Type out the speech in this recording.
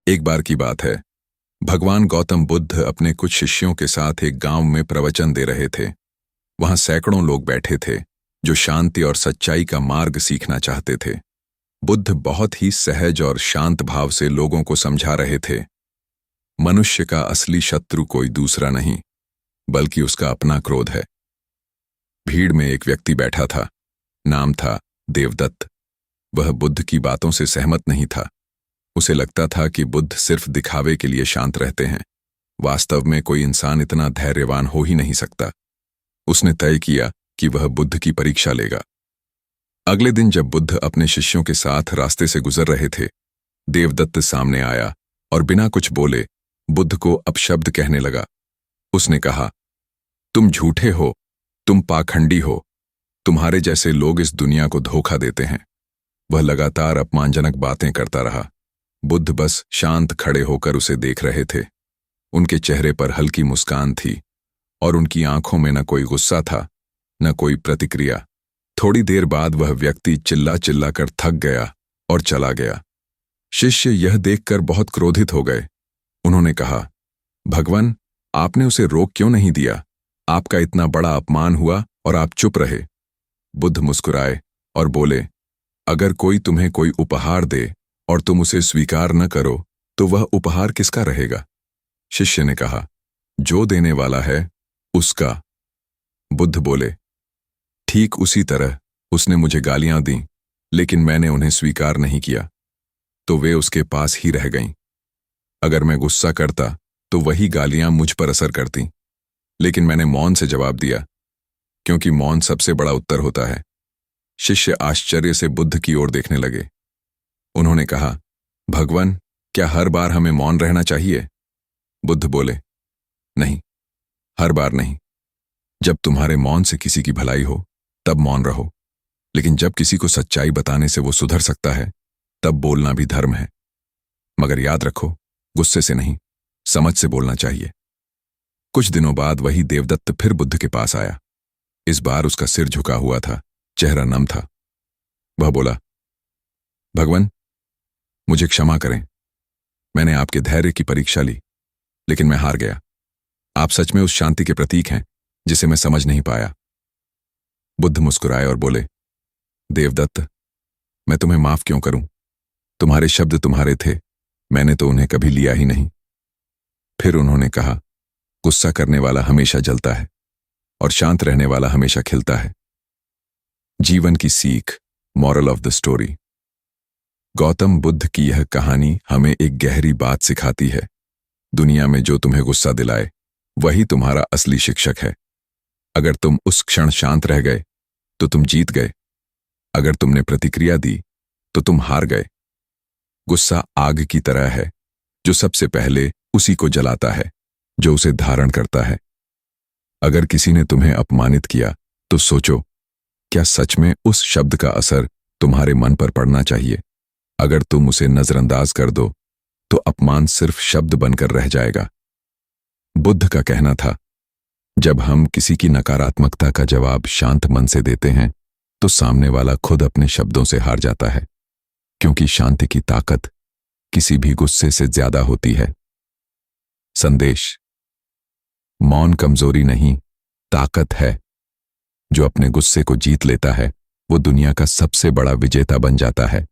एक बार की बात है। भगवान गौतम बुद्ध अपने कुछ शिष्यों के साथ एक गांव में प्रवचन दे रहे थे। वहां सैकड़ों लोग बैठे थे जो शांति और सच्चाई का मार्ग सीखना चाहते थे। बुद्ध बहुत ही सहज और शांत भाव से लोगों को समझा रहे थे। मनुष्य का असली शत्रु कोई दूसरा नहीं, बल्कि उसका अपना क्रोध है। भीड़ में एक व्यक्ति बैठा था। नाम था देवदत्त। वह बुद्ध की बातों से सहमत नहीं था। उसे लगता था कि बुद्ध सिर्फ दिखावे के लिए शांत रहते हैं। वास्तव में कोई इंसान इतना धैर्यवान हो ही नहीं सकता। उसने तय किया कि वह बुद्ध की परीक्षा लेगा। अगले दिन जब बुद्ध अपने शिष्यों के साथ रास्ते से गुजर रहे थे, देवदत्त सामने आया और बिना कुछ बोले बुद्ध को अपशब्द कहने लगा। उसने कहा, तुम झूठे हो, तुम पाखंडी हो, तुम्हारे जैसे लोग इस दुनिया को धोखा देते हैं। वह लगातार अपमानजनक बातें करता रहा। बुद्ध बस शांत खड़े होकर उसे देख रहे थे। उनके चेहरे पर हल्की मुस्कान थी और उनकी आंखों में न कोई गुस्सा था, न कोई प्रतिक्रिया। थोड़ी देर बाद वह व्यक्ति चिल्ला चिल्ला कर थक गया और चला गया। शिष्य यह देखकर बहुत क्रोधित हो गए। उन्होंने कहा, भगवान, आपने उसे रोक क्यों नहीं दिया? आपका इतना बड़ा अपमान हुआ और आप चुप रहे। बुद्ध मुस्कुराए और बोले, अगर कोई तुम्हें कोई उपहार दे और तुम उसे स्वीकार न करो तो वह उपहार किसका रहेगा? शिष्य ने कहा, जो देने वाला है उसका। बुद्ध बोले, ठीक उसी तरह उसने मुझे गालियां दी, लेकिन मैंने उन्हें स्वीकार नहीं किया, तो वे उसके पास ही रह गईं। अगर मैं गुस्सा करता तो वही गालियां मुझ पर असर करती, लेकिन मैंने मौन से जवाब दिया, क्योंकि मौन सबसे बड़ा उत्तर होता है। शिष्य आश्चर्य से बुद्ध की ओर देखने लगे। उन्होंने कहा, भगवान, क्या हर बार हमें मौन रहना चाहिए? बुद्ध बोले, नहीं, हर बार नहीं। जब तुम्हारे मौन से किसी की भलाई हो तब मौन रहो, लेकिन जब किसी को सच्चाई बताने से वो सुधर सकता है तब बोलना भी धर्म है। मगर याद रखो, गुस्से से नहीं, समझ से बोलना चाहिए। कुछ दिनों बाद वही देवदत्त फिर बुद्ध के पास आया। इस बार उसका सिर झुका हुआ था, चेहरा नम था। वह बोला, भगवान, मुझे क्षमा करें। मैंने आपके धैर्य की परीक्षा ली, लेकिन मैं हार गया। आप सच में उस शांति के प्रतीक हैं जिसे मैं समझ नहीं पाया। बुद्ध मुस्कुराए और बोले, देवदत्त, मैं तुम्हें माफ क्यों करूं? तुम्हारे शब्द तुम्हारे थे, मैंने तो उन्हें कभी लिया ही नहीं। फिर उन्होंने कहा, गुस्सा करने वाला हमेशा जलता है और शांत रहने वाला हमेशा खिलता है। जीवन की सीख, moral of the story. Gautam Buddha की यह कहानी हमें एक गहरी बात सिखाती है। दुनिया में जो तुम्हें गुस्सा दिलाए वही तुम्हारा असली शिक्षक है। अगर तुम उस क्षण शांत रह गए तो तुम जीत गए। अगर तुमने प्रतिक्रिया दी तो तुम हार गए। गुस्सा आग की तरह है जो सबसे पहले उसी को जलाता है जो उसे धारण करता है। अगर किसी ने तुम्हें अपमानित किया तो सोचो, क्या सच में उस शब्द का असर तुम्हारे मन पर पड़ना चाहिए? अगर तुम उसे नजरअंदाज कर दो तो अपमान सिर्फ शब्द बनकर रह जाएगा। बुद्ध का कहना था, जब हम किसी की नकारात्मकता का जवाब शांत मन से देते हैं तो सामने वाला खुद अपने शब्दों से हार जाता है, क्योंकि शांति की ताकत किसी भी गुस्से से ज्यादा होती है। संदेश, मौन कमजोरी नहीं, ताकत है। जो अपने गुस्से को जीत लेता है वो दुनिया का सबसे बड़ा विजेता बन जाता है।